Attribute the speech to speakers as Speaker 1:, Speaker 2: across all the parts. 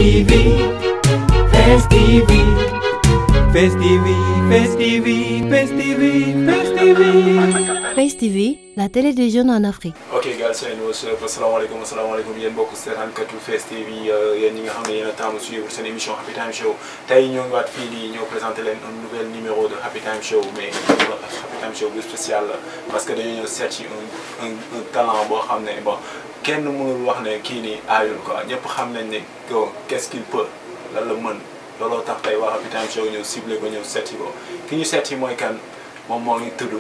Speaker 1: TV, Face TV, Face TV, Face TV, Face TV, Face TV.
Speaker 2: Face TV, la télé des jeunes en Afrique.
Speaker 3: ok gars seen asalaamaaleykum asalaamaaleykum yéen mbokk seetaankatu Face TV yéen ñi nga xam ne yéen a taamu suivre seen émission Happy Time Show tey ñoo ngi waat fii di ñëw présenté leen un nouvel numéro de Happy Time Show mais Happy Time Show bu spécial la parce que dañoo ñëw seet ci un talent boo xam ne bon kenn mënul wax ne kii nii aayul quoi ñëpp xam nañ ne qu'est-ce qu'il peut lan la mën looloo tax tey waa Happy Time Show ñëw ciblé ko ñëw seet si ko ki ñu seet si mooy kan moom moo ngi tudd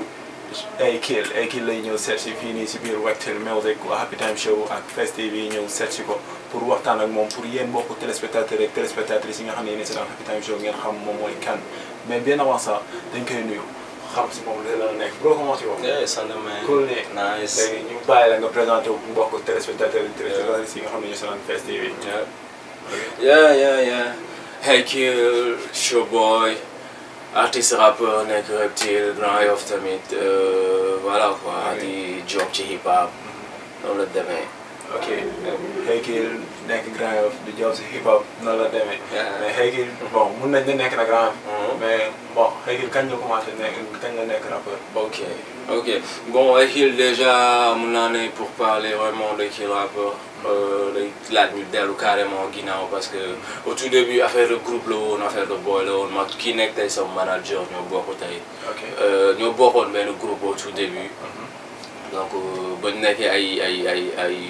Speaker 3: Akil lay ñëw seet si fii nii si biir Waktel Music waa Happy Time Show ak Face TV ñëw seet si ko pour waxtaan ak moom pour yéen mbokku téléspectateurs ak téléspectatrices yi nga xam ne yéen a seetaan Happy Time Show ngeen xam moom mooy kan mais bien avant ça dañ koy nuyu xam si moom la nekk bro comment tu vas.
Speaker 4: sant man.
Speaker 3: cool ne
Speaker 4: nice.
Speaker 3: léegi ñu bàyyi la nga présenté wu mbokku téléspectateurs ak téléspectatrices yi nga xam ne ñu seetaan Face TV.
Speaker 4: yeah. Akil, showboy, artiste rappeur nekk Reptile, Grand Yoff tamit voilà quoi di job ci hip hop noonu la demee.
Speaker 3: ok Akil nekk Grand Yoff di job ci hip hop noonu la demee. mais Akil bon mun nañ ne nekk na Grand Yoff. mais bon Akil kañ la commencé kañ la nekk rappeur.
Speaker 4: ok bon Akil déjà mun naa ne pour parler vraiment de kii rappeur. day laaj ñu dellu carrément ginnaaw parce que au tout début affaire de groupe la woon affaire de boy la woon ma kii nekk tey sama manager ñoo bokk tey. ñoo bokkoon benn groupe au tout début. donc ba ñu nekkee ay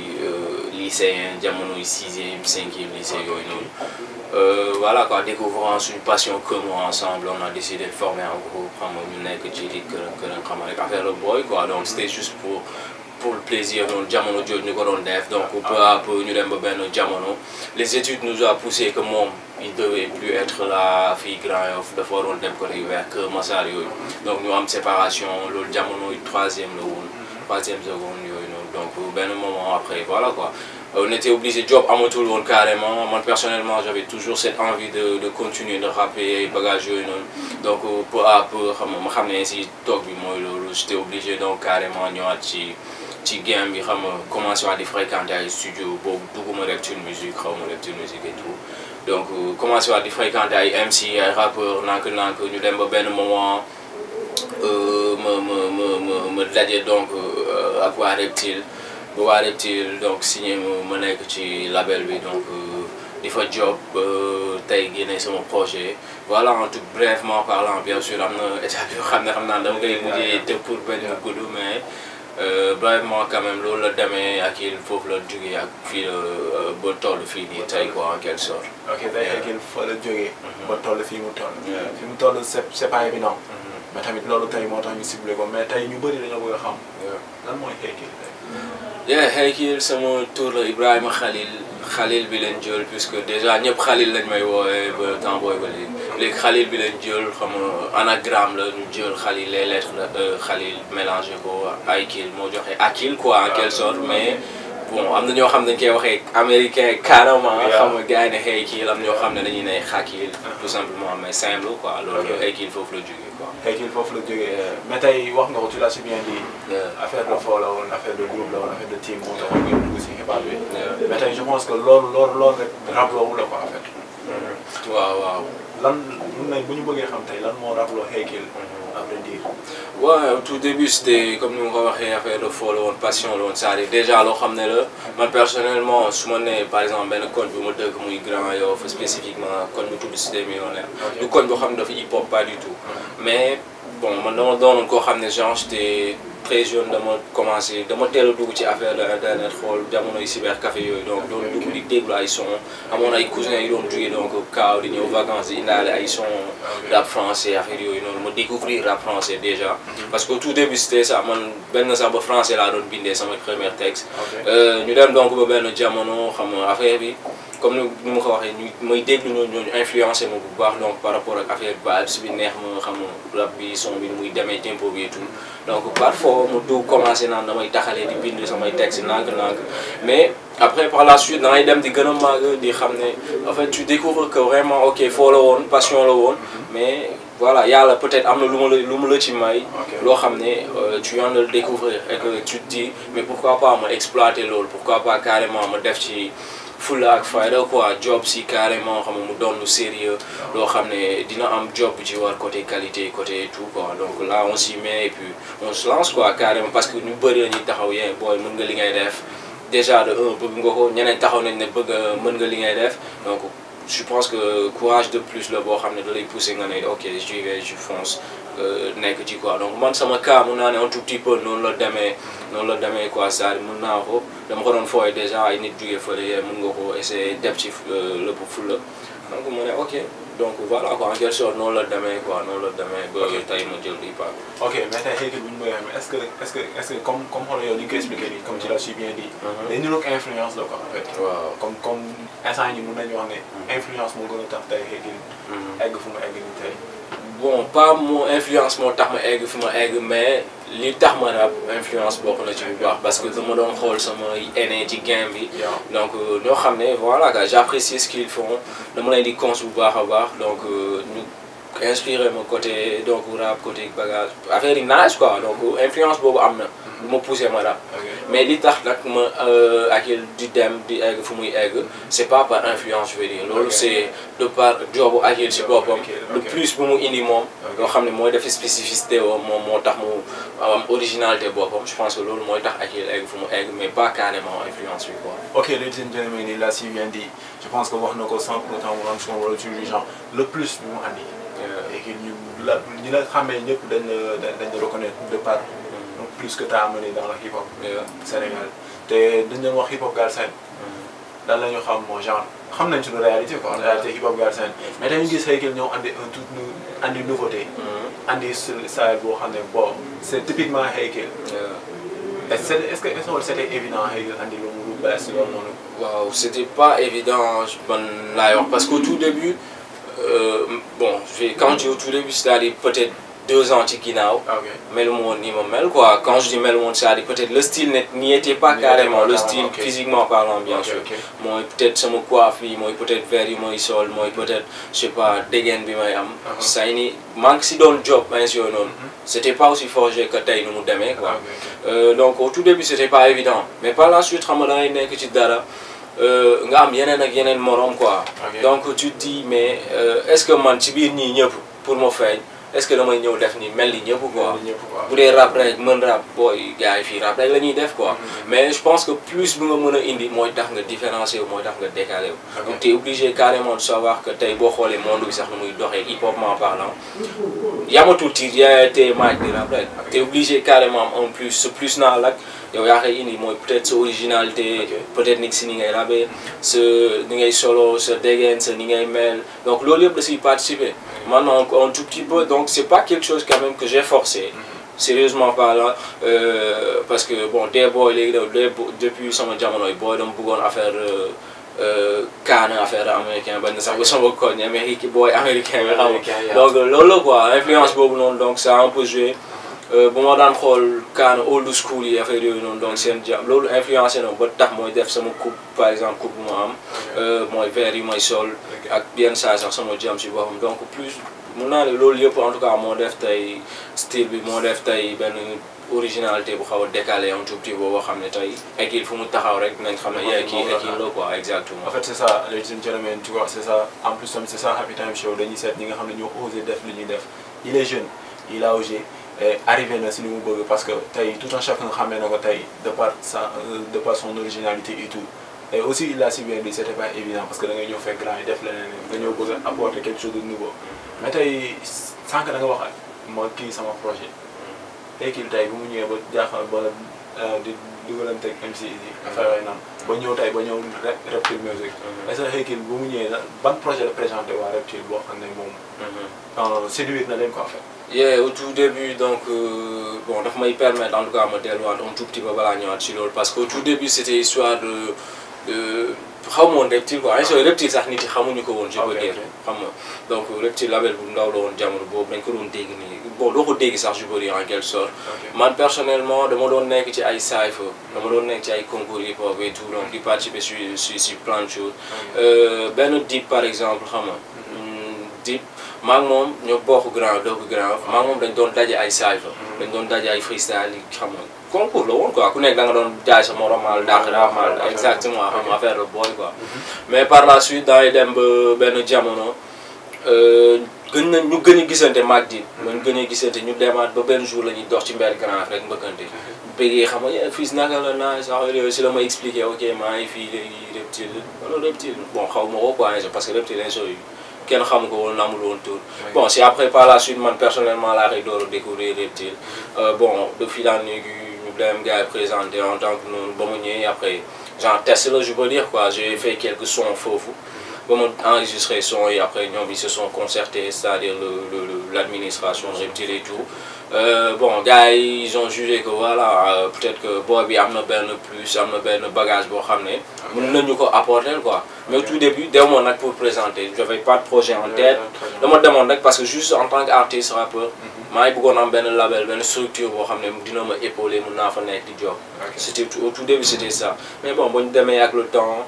Speaker 4: lycéens jamono yi 6e 5e lycée yooyu noonu. voilà quoi découvrant une passion commune ensemble on a décidé de former un groupe xam nga ñu nekk ci di kër xam nga rek affaire de boy quoi donc c'était juste pour le plaisir noonu jamono jooju ñu ko doon def donc peu à peu ñu dem ba benn jamono les études nous a poussé que moom il devait plus être là fii Grand Yoff dafa waroon dem côté vers Kër Massar yooyu donc ñu am séparation loolu jamono yu 3e la woon 3e seconde yooyu noonu donc benn moment après voilà quoi on était obligé job amatul woon carrément man personnellement j'avais toujours cette envie de continuer de rapper bagage yooyu noonu donc peu à peu xam nga ma xam ne si toog bi mooy loolu j'étais obligé donc carrément ñëwaat ci game bi xam nga commencé waat di fréquenter ay studio boobu dugguma Reptile Music xaw ma Reptile Music et tout donc commencé waat di fréquenter ay MC ay rappeurs nank ñu dem ba benn moment ma daje donc ak waa Reptile ba waa Reptile donc signé ma nekk ci label bi donc di fa job tey génne sama projet voilà en tout brièvement parlant bien sûr am na étape yoo xam naa dama koy mujjee te pour benn gudd mais brièvement quand même loolu la demee ak il foofu la jógee ak fii ba toll fii nii tey quoi en quelque sorte.
Speaker 3: ok tey Akil fa la jógee. ba toll fii mu toll. fi mu toll c'est pas évident. mais tamit loolu tey moo tax ñu ciblé ko mais tey ñu bëri dañoo bëgg a xam. lan mooy Akil tey.
Speaker 4: Akil sama tur la Ibrahima Khalil bi leen jël puisque déjà ñëpp Khalil lañ may woowee ba temps booy ba léegi Khalil bi leen jël xam nga anagramme la ñu jël Khalil les lettres la Khalil mélangé ko Akil moo joxe Akil quoi en quelque sorte mais bon am na ñoo xam ne dañ koy waxee américain carrément xam nga gars yi ne Akil am ñoo xam ne dañuy ne Akil tout simplement mais simple quoi loolu Akil foofu la jógee quoi.
Speaker 3: Akil foofu la jógee mais tey wax nga ko tu l'as si bien dit. affaire de foo la woon affaire de groupe la woon affaire de team moo taxoon ngeen dugg si hip hop bi. mais tey je pense que loolu rek rappeloo wu la quoi en fait.
Speaker 4: waaw.
Speaker 3: lan mun nañ bu ñu bëggee xam tey lan moo rappeloo Akil à vrai dire.
Speaker 4: Ouais, au tout début c'était comme ni ma ko waxee affaire de foo la woon passion la woon c'est-à-dire déjà loo xam ne la man personnellement su ma nee par exemple benn koñ bu ma dëkk muy Grand Yoff spécifiquement koñ bu tudd Cité Millionnaire du koñ boo xam ne dafa hip hop pas du tout mais bon man dama doonoon koo xam ne genre j'étais très jeune dama teel a dugg ci affaire de internet xool jamono yi cybercafé yooyu donc doon dugg di déglu ay son amoon ay cousins yi doon jógee donc kaaw di ñëw vacances di indaale ay son rap français affaire yooyu noonu ma découvrir rap français déjà parce que au tout début c'était ça man benn sax ba français laa doon bindee sama premier texte ñu dem donc ba benn jamono xam nga affaire bi comme ni ma ko waxee ñu may déglu ñooñu influencé ma bu baax donc par rapport ak affaire vibes bi neex ma xam nga rap bi son bi muy demee tempo bi et tout donc parfois mu dugg commencé naan damay taxalee di bind samay texte nànk mais après par la suite dangay dem di gën a màgg di xam ne en fait tu découvres que vraiment ok foo la woon passion la woon mais voilà yàlla peut-être am na lu mu la ci may loo xam ne tu viens de le découvrir et que tu te dis mais pourquoi pas ma exploiter loolu pourquoi pas carrément ma def ci fulla ak fayda quoi job si carrément xam nga mu doon lu sérieux loo xam ne dina am job bu ci war côté qualité côté tout quoi donc là on s'y met et puis on se lance quoi carrément parce que ñu bëri la ñuy taxaw yee booy mën nga li ngay def déjà de un bëgg nga ko ñeneen taxaw nañ ne bëgg mën nga li ngay def donc je pense que courage de plus la boo xam ne da lay pousser nga ne ok j'y vais je fonce nekk ci quoi donc man sama cas mun naa ne un tout petit peu noonu la demee quoi c'est-à-dire mun naa ko dama ko doon fooy déjà ay nit jógee fële mun nga ko essayer def ci lépp fulla donc mu ne ok donc voilà quoi en quelque sorte noonu la demee quoi noonu la demee ba tey ma jël hip hop.
Speaker 3: ok mais tey xëy bu ñu bëggee xam est-ce que comme xoolal yow ni nga ko expliqué nii comme tu l'as si bien dit. day niroog influence la quoi en fait.
Speaker 4: waaw
Speaker 3: comme instant yii mun nañu wax ne. influence moo gën a tax tey xëy egg fu mu egg nii tey.
Speaker 4: bon pas mon influence moo tax ma egg fi ma egg mais li tax ma rap influence bokk na ci bu baax parce que dama doon xool sama aîné ci game bi donc ñoo xam ne voilà quoi j'apprécie ce qu'ils font dama leen di cons bu baax a baax donc ñu inspiré ma côté donc rap côté bagage affaire yi nice quoi donc influence boobu am na bu ma poussé ma rap mais li tax nag ma ak di dem di egg fu muy egg c'est pas par influence je veux dire loolu c'est de par jobu Akil si boppam le plus bu mu indi moom yoo xam ne mooy def spécificité moom moo tax mu am originalité boppam je pense que loolu mooy tax Akil egg fu mu egg mais pas carrément influence bi quoi.
Speaker 3: ok ladies and gentlemen il a si bien dit je pense que wax na ko sans pour autant mu rendre son rôle sur les gens le plus bi mu andi et que ñi la xamee ñëpp dañ la reconnaître de par plus que tu as amené dans le hip-hop Sénégal te dañ doon wax hip-hop Galsen dan la ñu xam moo genre xam nañ suñu réalité quoi réalité hip-hop Galsen mais dañu gis xëy ñëw andi nouveauté andi style boo xam ne bon c'est typiquement Hakill est-ce que c'était évident Hakill andi lu bees loolu noonu
Speaker 4: waaw c'était pas évident man laay wax parce qu'au tout début bon quand je dis au tout début c'est-à-dire peut-être 2 ans ci ginnaaw. melu ma woon nii ma mel quoi quand je dis melu ma woon c'est-à-dire peut-être le style n'y était pas carrément le style physiquement parlant bien sûr. mooy peut-être sama coiffe yi mooy peut-être verre yi mooy sol mooy peut-être je sais pas dégaine bi may am. say ni maa ngi si doon job bien sûr noonu. c'était pas aussi forgé que tey nu mu demee quoi. donc au tout début c'était pas évident mais par la suite xam nga da ngay nekk ci dara. nga am yeneen ak yeneen morom quoi. donc tu te dis mais est-ce que man ci biir ñii ñëpp pour ma feeñ. est-ce que damay ñëw def ni mel ni ñëpp quoi bu dee rap rek mën rap booy gars yi fii rap rek la ñuy def quoi mais je pense que plus bu nga mën a indi mooy tax nga différencier wu mooy tax nga décalé wu donc t'es obligé carrément de savoir que tey boo xoolee monde bi sax nu muy doxee hip-hopment parlant yamatul ci te maaj di rap rek t'es obligé carrément en plus ce plus naa lak yow yaa koy indi mooy peut-être sa originalité peut-être ni si ni ngay rabee sa ni ngay solo sa dégaine sa ni ngay mel donc loolu yëpp da siy participer maintenant un tout petit peu donc c'est pas quelque chose quand même que j'ai forcé sérieusement parlant parce que bon des boy léegi depuis sama jamonoy booy dama bëggoon affaire kaana affaire américain bañ na sax ba sama koñ américain booy américain bi xam donc loolu la quoi influence boobu noonu donc ça a un peu joué bu ma daan xool kaana old school yi affaire yooyu noonu donc seen jàmm loolu influencé na ba tax mooy def sama coupe par exemple coupe bu ma am mooy verre yi mooy sol ak yenn saa sax sama jàmm si boppam donc plus mun naa ne loolu yëpp en tout cas moo def tey style bi moo def tey benn originalité bu xaw a décalé un tout petit peu boo xam ne tey Akil fu mu taxaw rek nañ xam ne Akil la quoi exactement.
Speaker 3: en fait c'est ça ladies and gentlemen tu vois c'est ça en plus tamit c'est ça Happy Time Show dañuy seet ñi nga xam ne ñoo osé def li ñuy def il est jeune il a osé arrivé na si li mu bëgg parce que tey tout un chacun xamee na ko tey de par son originalité et tout et aussi il a si bien dit c'était pas évident parce que da ngay ñëw fekk grand yi def leneen nga ñëw bëgg a apporter quelque chose de nouveau mais tey sànq da nga wax ma kii sama projet Akil tey bu mu ñëwee ba jaaxal ba di dugalante ak MC yi affaire yooyu naan ba ñëw tey ba ñëw Reptile Music est-ce que Akil bu mu ñëwee ban projet la présenté waa Reptile boo xam ne moom séduire na leen ko en fait.
Speaker 4: Yeah, au tout début donc bon daf may permettre en tout cas ma delluwaat un tout petit peu balaa ñëwaat ci loolu parce que au tout début c'était histoire de xaw ma woon Reptile quoi ay Reptile sax nit yi xamuñu ko woon je peux dire xam nga donc Reptile label bu ndaw la woon jamono boobu dañ ko doon dégg nii bon doo ko dégg sax je peux dire en quelque sorte man personnellement dama doon nekk ci ay cypher dama doon nekk ci ay concours hip hop et tout donc di participer sur plein de choses benn Dip par exemple xam nga Dip maa ngi moom ñoo bokk grand dëkk grand maa ngi moom dañ doon daje ay cypher dañ doon daje ay freestyle yi xam nga concours la woon quoi ku nekk da nga doon jaay sa morom mal dàq mal exactement xam nga affaire la booy quoi mais par la suite dangay dem ba benn jamono ñu gën a gisante maag di ñu gën a gisante ñu demaat ba benn jour la ñuy dox ci mbedd grand rek mbëkkante bëggee xam nga fii naka la naa sax yooyu si la ma expliqué ok maa ngi fii léegi reptile wala reptile bon xaw ma ko quoi parce que reptile yi kenn xamu ko woon amul woon tour bon c'est après par la suite man personnellement laa koy door a découvrir reptile bon de fil en aiguille ñu dem gars yi présenté en tant que noonu ba mu ñëwee après genre test la je peux dire quoi j'ai fait quelques sons foofu ba mu enregistré son et après ñoom ils se sont concertés c'est-à-dire l'administration reptile et tout bon gars yi ils ont jugé que voilà peut-être que boy bi am na benn plus am na benn bagage boo xam ne mën nañu ko apporter quoi mais au tout début demoon nag pour présenter j'avais pas de projet en tête dama demoon rek parce que juste en tant qu'artiste rappeur maa ngi bëggoon am benn label benn structure boo xam ne dina ma épauler mën naa fa nekk di job c'était au tout début c'était ça mais bon ba ñu demee ak le temps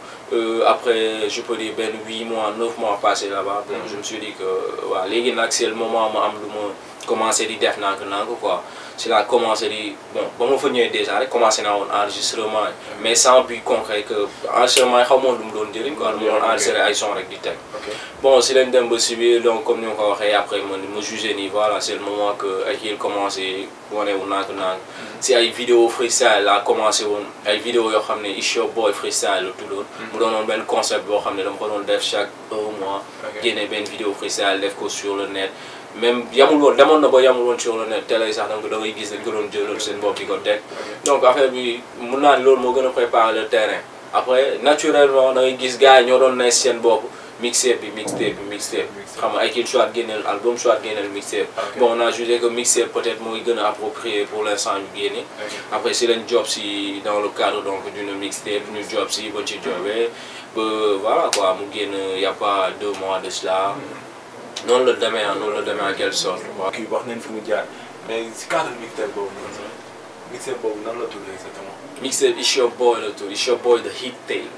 Speaker 4: après je peux dire benn 8 mois 9 mois passé là-bas bon je me suis dit que waaw léegi nag c'est le moment ma am lu ma commencé di def nank quoi c'est là commencé di bon ba ma fa ñëwee déjà rek commencé naa woon enregistrement mais sans but concret que enregistrement yi xaw ma lu mu doon jëriñ quoi lu ma doon enregistré ay son rek di teg bon si lañ dem ba si biir donc comme ni ma ko waxee après man ma jugé nii voilà c'est le moment que ay kii commencé wane wu nank si ay vidéo freestyle laa commencé woon ay vidéo yoo xam ne It's Your Boy freestyle la tuddoon mu doonoon benn concept boo xam ne dama ko doon def chaque 1 mois génne benn vidéo freestyle def ko sur le net même yamul woon demoon na ba yamul woon sur le net télé sax donc da ngay gis dañ ko doon jëloon seen bopp di ko teg donc affaire bi mun naa ni loolu moo gën a préparer le terrain après naturellement da ngay gis gars yi ñoo doon ne seen bopp mixtape xam nga ay kii soit génneel album soit génneel mixtape bon on a jugé que mixtape peut-être mooy gën a approprié pour l'instant ñu génne après si lañ job si dans le cadre donc d'une mixtape ñu job si ba ci jobee ba voilà quoi mu génn y a pas 2 mois de cela noonu la demee en quelque sorte.
Speaker 3: waaw kii wax nañ fi mu jaar mais si cadre mixtape boobu noonu mixtape boobu nan la tudd exactement.
Speaker 4: mixtape It's Your Boy la tudd It's Your Boy the hit tape.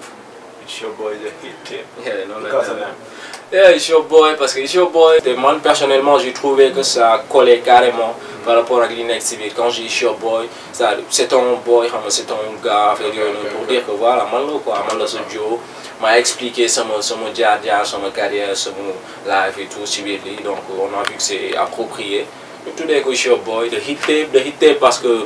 Speaker 3: It's Your Boy the hit tape.
Speaker 4: noonu la demee. It's Your Boy parce que It's Your Boy. te man personnellement j'ai trouvé que ça collait carrément par rapport ak li nekk si biir quand j'ai It's Your Boy ça c'est ton boy xam nga c'est ton gars affaire yooyu noonu pour dire que voilà man la quoi man la sa duo. m'a expliqué sama jaar-jaar sama carrière sama life et tout ci biir lii donc on a vu que c'est approprié ñu tuddee ko It's Your Boy the hit tape parce que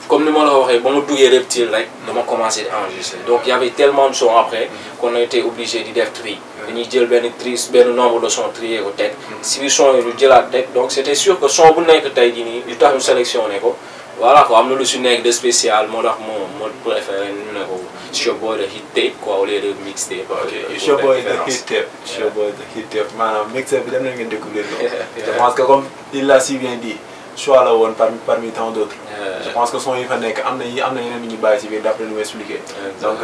Speaker 4: comme ni ma la ko waxee ba ma duggee reptile rek dama commencé di enregistrer donc il y avait tellement de sons après qu'on a été obligé di def tri dañuy jël benn nombre de sons trier ko teg si biir son yi ñu jëlaat teg donc c'était sûr que son bu nekk tey jii nii li tax ñu sélectionné ko voilà quoi am na lu si nekk de spécial moo tax moo préféré ñu ne ko It's Your Boy the hit tape quoi au lieu de mixtape.
Speaker 3: ok It's Your Boy the hit tape. It's Your Boy the hit tape maanaam mixtape bi dem nañu ngeen découvrir loolu. je pense que comme il l'a si bien dit choix la woon parmi tant d'autres. je pense que son yi fa nekk am na yeneen ñu bàyyi si biir d'après lu mu expliqué. donc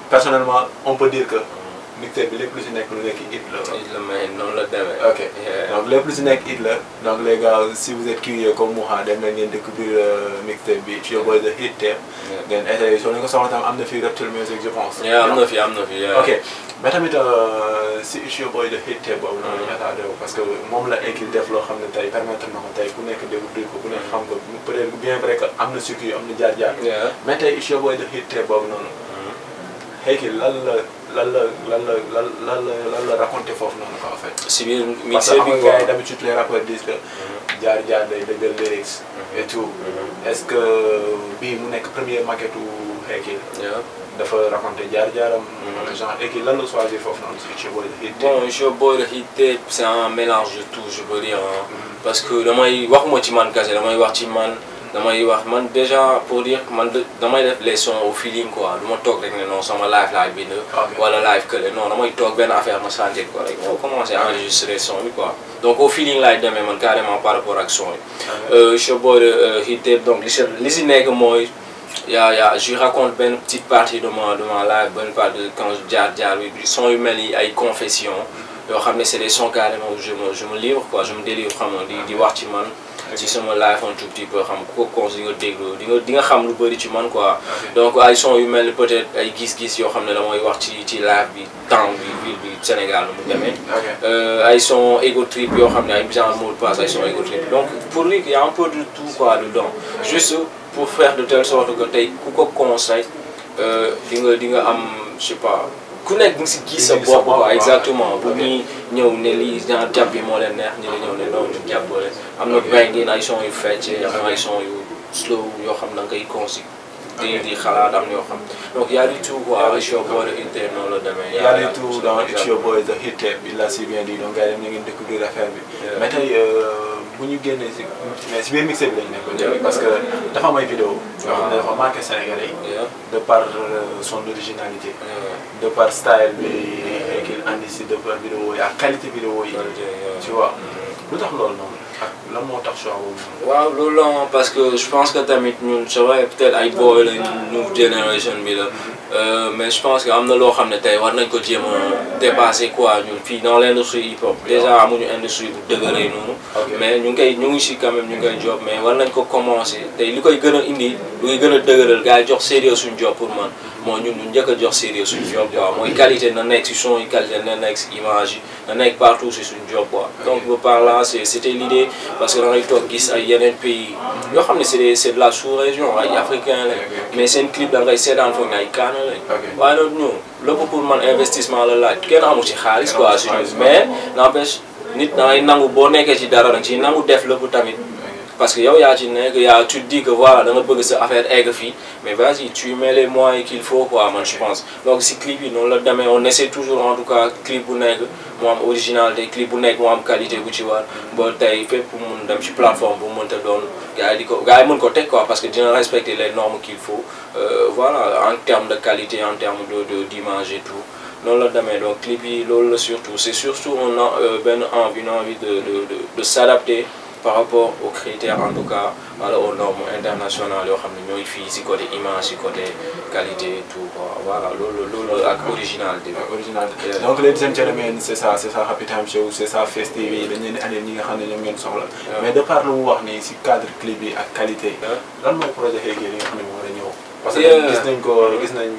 Speaker 3: personnellement on peut dire que. mixtape bi lépp lu si nekk lu nekk hit la.
Speaker 4: hit la mais noonu la demee.
Speaker 3: ok donc lépp lu si nekk hit la donc les gars si vous êtes curieux comme Mouha dem na ngeen découvrir mixtape bi It's Your Boy the hit tape. ngeen essayé soo leen ko soxla tam am na fi Reptile Music je pense.
Speaker 4: am na fi.
Speaker 3: ok mais tamit si It's Your Boy the hit tape boobu noonu ñu attardé wu parce que moom la écrit def loo xam ne tey permettre na ko tey ku nekk découvrir ko ku nekk xam ko peut-être bien vrai que am na circuit am na jaar-jaar. mais tey It's Your Boy the hit tape boobu noonu. xëy lan la raconté foofu noonu quoi en fait.
Speaker 4: si biir
Speaker 3: parce que xam nga gars yi d'habitude les rappeurs disent que jaar day dëggal lyrics et tout est-ce que bii mu nekk première maquette u Hakill dafa raconté jaar-jaaram. genre Hakill lan la choisir foofu noonu si It's Your Boy the hit tape.
Speaker 4: bon It's Your Boy the hit tape c'est un mélange de tout je peux dire parce que damay waxuma ci man kese damay wax ci man. damay wax man déjà pour dire man damay def les sons au feeling quoi du ma toog rek ne non sama live laay bind. wala live que non damay toog benn affaire ma sentir quoi rek moo commencé à enregistrer son bi quoi. donc au feeling laay demee man carrément par rapport ak son yi. It's Your Boy hit tape donc li si nekk mooy je raconte benn petite partie de ma live benn partie de quand jaar bi son yu mel ni ay confessions yoo xam ne c'est des sons carrément où je me livre quoi je me délivre xam nga di wax ci man. ci sama live un tout petit peu xam ko cons di nga déglu di nga xam lu bëri ci man quoi. donc ay son yu mel ni peut-être ay gis-gis yoo xam ne damay wax ci live bi temps bi ville bi clip Sénégal mu demee. Ay son ego trip yoo xam ne ay genre mot de passe ay son ego trip donc pour lui il y a un peu de tout quoi dedans juste pour faire de telle sorte que tey ku ko conseil di nga am je sais pas ku nekk bu si gis sa bopp quoi exactement bu ñuy ñëw ne lii genre jàpp bi moo leen neex ñu ñëw ne non ñu jàppale am na bangin ay son yu fecce am na ay son yu slow yoo xam da nga koy consi di xalaat am yoo xam donc y a du tout quoi It's Your Boy the Hit Tape noonu la demee.
Speaker 3: y a du tout dans It's Your Boy the Hit Tape il l'a si bien dit donc gars yi ñu ngi découvrir affaire bi. mais tey bu ñu génnee si mais si biir mixé bi lañu nekk parce que dafa am ay vidéo yoo xam ne dafa marqué Sénégalais yi de par son originalité de par style bi qu'il andi si de par vidéo yi ak qualité vidéo yi tu vois lu tax loolu noonu ak lan moo tax choix boobu.
Speaker 4: waaw loolu la parce que je pense que tamit ñun c'est vrai peut-être ay boy la new generation bi la mais je pense que am na loo xam ne tey war nañ ko jéem a dépasser quoi ñun fii dans l'industrie hip hop déjà amuñu industrie bu dëgëree noonu. mais ñu ngi si quand même ñu ngi koy job mais war nañ ko commencer tey li koy gën a indi lu koy gën a dëgëral gars yi jox sérieux suñu job pour man moo ñun ñu njëkk a jox sérieux suñu job quoi mooy qualité na nekk si son yi qualité na nekk si image yi na nekk partout si suñu job quoi donc par là c'était l'idée parce que da ngay toog gis ay yeneen pays yoo xam ne c'est de la sous-région ay africain la mais seen clip da ngay seetaan foog ne ay kaana lañ waaye nag ñun lépp pour man investissement la laaj kenn amu ci xaalis quoi suñu mais n'empêche nit da ngay nangu boo nekkee ci dara danga ci nangu def lépp tamit parce que yow yaa ci nekk tu te dis que voilà da nga bëgg sa affaire egg fii mais vas-y tu mets les moyens qu'il faut quoi man je pense donc si clip yi noonu la demee on essaie toujours en tout cas clip bu nekk mu am originalité clip bu nekk mu am qualité bu ci war ba tey fépp pour mun dem ci plateforme bu mënta doon gars yi mën ko teg quoi parce que dina respecter les normes qu'il faut voilà en termes de qualité en termes d'image et tout noonu la demee donc clip yi loolu la surtout c'est surtout on a une envie de s'adapter par rapport aux critères en tout cas wala aux normes internationales yoo xam ne ñooy fii si côté image si côté qualité et tout voilà loolu ak originalité bi.
Speaker 3: donc ladies and gentlemen c'est ça Happy Time Show c'est ça Face TV dañ leen di andil ñi nga xam ne ñoom ngeen soxla. mais de par lu mu wax nii si cadre clip bi ak qualité. lan mooy projet Hey Gueye yi nga xam ne moo war a ñëw. parce que gis nañ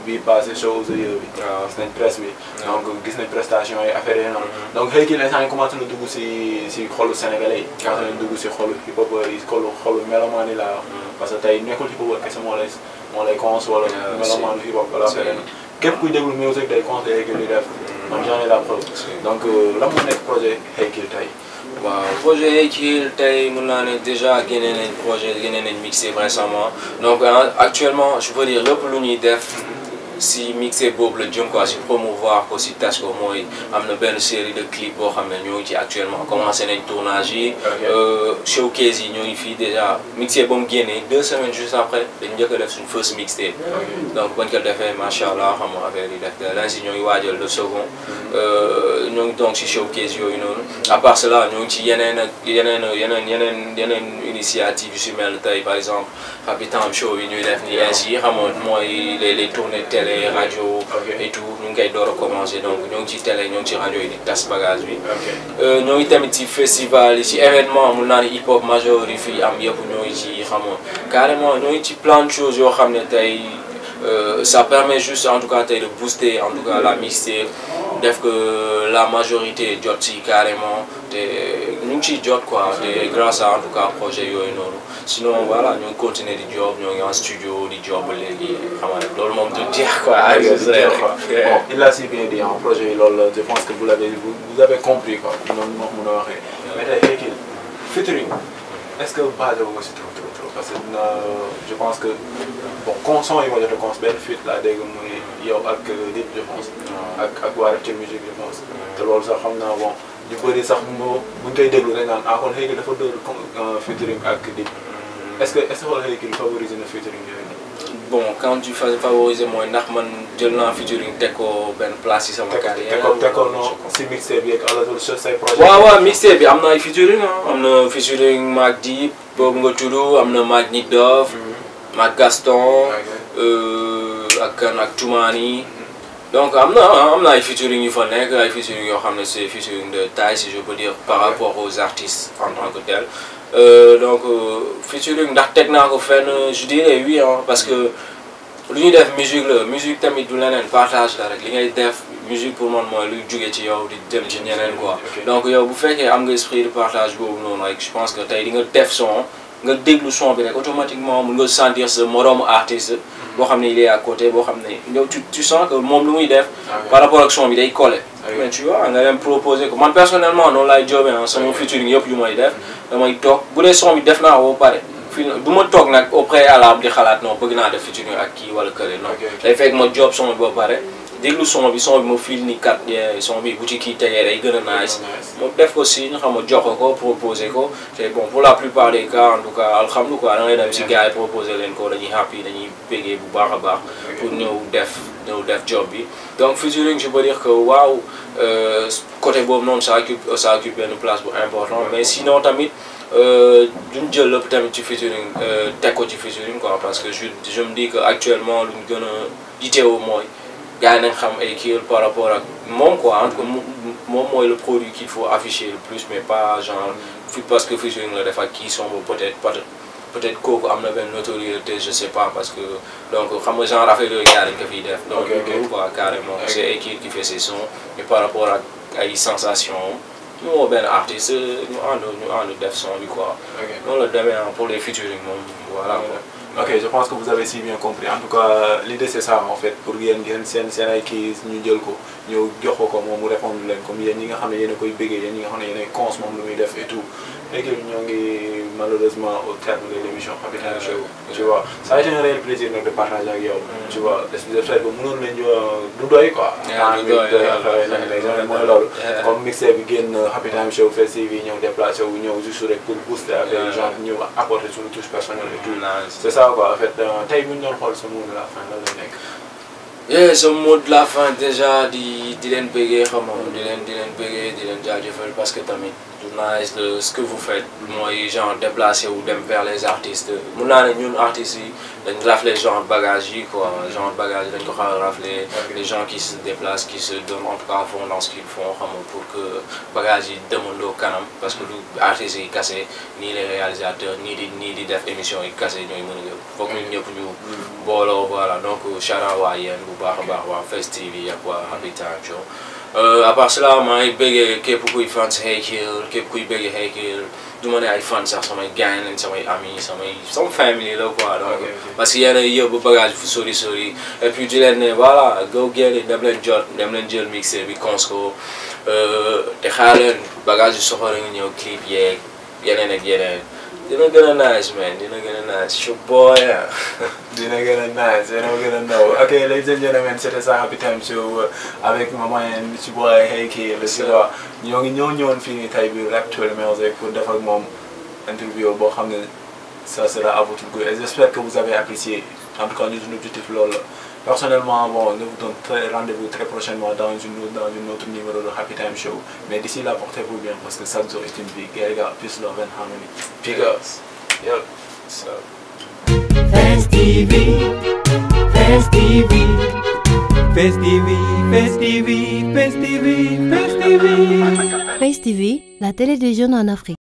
Speaker 3: bii passé show bi. gis nañ presse bi. donc gis nañ prestation yi affaire yi noonu. donc Hey Gueye l'instant yi commencé na dugg si xolu sénégalais yi. commencé nañ dugg si xolu hip hop yi xolu mélomane yi laa parce que tey nekkul hip hop kese moo lay cons wala mélomane hip hop wala affaire yi képp kuy déglu musique day cons Hey Gueye di def man j'en ai la preuve donc lan moo nekk projet Hey Gueye tey.
Speaker 4: waaw projet Hey Gueye tey mën naa ne déjà génne nañ mixé récemment donc actuellement je peux dire lépp lu ñuy def si mixé boobu la jëm quoi si promouvoir ko si tas ko mooy am na benn série de clips boo xam ne ñoo ngi ci actuellement commencé nañ tournage yi showcase yi ñoo ngi fii déjà mixé ba mu génnee 2 semaines juste après dañ njëkk a def suñu first mixtape donc bañ ko defee macha allah xam nga affaire yi def dañ si ñoo ngi waajal le second ñoo ngi donc si showcase yooyu noonu à part cela ñoo ngi ci yeneen initiative yu si mel tey par exemple Happy Time Show yi ñuy def ni ainsi xam nga mooy les tournées télé radio et tout ñu ngi koy door a commencer donc ñoo ngi ci télé ñoo ngi ci radio yi di tas bagage bi ñoo ngi tamit ci festival yi ci événement mun naa ne hip hop major yi fii am yëpp ñoo ngi ci xam nga carrément ñoo ngi ci plein de choses yoo xam ne tey ça permet juste en tout cas tey de booster en tout cas la mixtape def que la majorité jot ci carrément te ñu ngi ciy jot quoi te grâce à en tout cas projet yooyu noonu sinon voilà ñoo ngi continuer di job ñoo ngi en studio di job ba léegi xam nga loolu moom du jeex quoi.
Speaker 3: bon il a si bien dit en projet yi loolu je pense que vous avez compris quoi noonu moo mun a waxee. mais tey Hey Gueye featuring est-ce que basé wu nga si trop parce que je pense que bon conson yi ma jot a cons benn feat laa dégg muy yow ak Dip je pense. ak waa Reptile Music je pense. te loolu sax xam naa bon ñu bëri sax buñ koy déglu dañ naan kon Hey Gueye dafa dóor featuring ak Dip. est-ce que Hey Gueye favoriser na featuring yooyu.
Speaker 4: bon quand tu fais favoriser mooy ndax man jël naa featuring teg ko benn place ci sama carrière.
Speaker 3: teg ko non si mixtape bi ak alatul say projet.
Speaker 4: waaw mixtape bi am na ay featuring am na featuring maag Dip boobu nga tudd am na maag Nit Dof. maag Gaston. ak Toumani. donc am na ay featuring yu fa nekk ay featuring yoo xam ne c'est featuring de taille si je peux dire par rapport aux artistes en tant que tel. donc featuring ndax teg naa ko fenn je dirais oui parce que lu ñuy def musique tamit du leneen partage la rek li ngay def musique pour man mooy luy jóge ci yow di dem ci ñeneen quoi. donc yow bu fekkee am nga esprit de partage boobu noonu rek je pense que tey di nga def son nga déglu son bi rek automatiquement mun nga sentir sa moroomu artiste boo xam ne il est à côté boo xam ne yow tu sens que moom lu muy def par rapport ak son bi day collé. mais tu vois nga dem proposer ko man personnellement noonu laay joobee ah sama featuring yëpp yu may def damay toog bu dee son bi def naa ko ba pare. fii du ma toog nag au préalable di xalaat non bëgg naa def featuring ak kii wala kële non. day fekk ma job son bi ba pare déglu son bi ma fil ni kat son bi bu ci kii tegee day gën a nice. ma def ko si ñu xam ma jox ko proposer ko te bon pour la plupart des cas en tout cas alhamdulilah quoi da ngay dem si gars yi proposer leen ko dañuy happy dañuy bégee bu baax a baax pour ñëw def job bi. donc featuring je peux dire que waaw côté boobu noonu ça occupe benn place bu important mais sinon tamit. duñ jël lépp tamit ci featuring teg ko ci featuring quoi parce que je me dis que actuellement luñ gën a yitewoo mooy gars yi nañ xam ay kii par rapport ak moom quoi en tout cas moom mooy le produit qu'il faut afficher le plus mais pas genre parce que featuring la def ak kii son peut-être kooku am na benn notoriété je sais pas parce que donc xam nga genre affaire yooyu gars dañ ko fiy def. donc loolu quoi carrément c'est ay kii qui fait ses sons mais par rapport ak ay sensations. ñu woo benn artiste ñu ànd def son bi quoi. noonu la demee pour les featuring moom voilà quoi.
Speaker 3: ok je pense que vous avez si bien compris en tout cas l'idée c'est ça en fait pour yéen seen ay kii ñu jël ko ñëw jox ko moom mu répondre leen comme yéen ñi nga xam ne yéen a koy bëggee yéen ñi nga xam ne yéen a cons moom lu muy def et tout léegi ñoo ngi malheureusement au terme de l'émission Happy Time Show tu vois ça a été un réel plaisir nag de partager ak yow tu vois j'espère que mënoon nañu du doy quoi mooy loolu comme mixé bi génn Happy Time Show festival yi ñëw déplacé wu ñëw juste rek pour booster affaire genre ñëw apporter suñu touche personnelle et tout c'est ça quoi en fait tey bu ñu doon xool sa mot de la fin lan lay nekk
Speaker 4: ce mot de la fin déjà di leen bëggee xam nga di leen bëggee di leen jaajëfal parce que tamit nice ce que vous faites mooy genre déplacé wu dem vers les artistes mun naa ne ñun artistes yi dañ rafler genre bagage yi quoi genre bagage dañ ko xaw a rafler les gens qui se déplacent qui se donnent en tout cas font dans ce qu'ils font xam nga pour que bagage yi demandoo kanam parce que lu artistes yi kase nii les réalisateurs nii di def émission yi kase ñooy mën a yëpp foog ñun ñëpp ñu booloo voilà donc chara waa yéen bu baax a baax waa Fest TV ak waa Happy Time Show à part cela maa ngi bëggee képp kuy fans Hakill képp kuy bëggee Hakill du ma ne ay fans sax samay gars lañ samay amis sama famille la quoi donc parce que yéen a yóbbu bagage fu sori et puis di leen ne voilà go génne dem leen jël mixé bi cons ko te xaar leen bagage yu soxla nga ñëw clip yeeg yeneen ak yeneen dina gën a nice man dina gën a nice show boy
Speaker 3: dina gën a nice dina gën a ndaw ok ladies and gentlemen c'était ça Happy Time Show avec maman ci boy Hakill tu vois ñoo ngi ñëwoon fii nii tey bi Rap Music pour def ak moom interview boo xam ne ça sera à votre goût et j'espère que vous avez apprécié en tout cas nous suñu objectif loolu la personnellement bon nous vous donne rendez-vous très prochainement dans une autre numéro de Happy Time Show mais d'ici là portez-vous bien parce que chaque jour est une vie les gars peace love and harmony because yep so
Speaker 1: Fest TV Fest TV Fest TV Fest TV Fest TV Fest TV
Speaker 2: Face TV, la télé des jeunes en Afrique.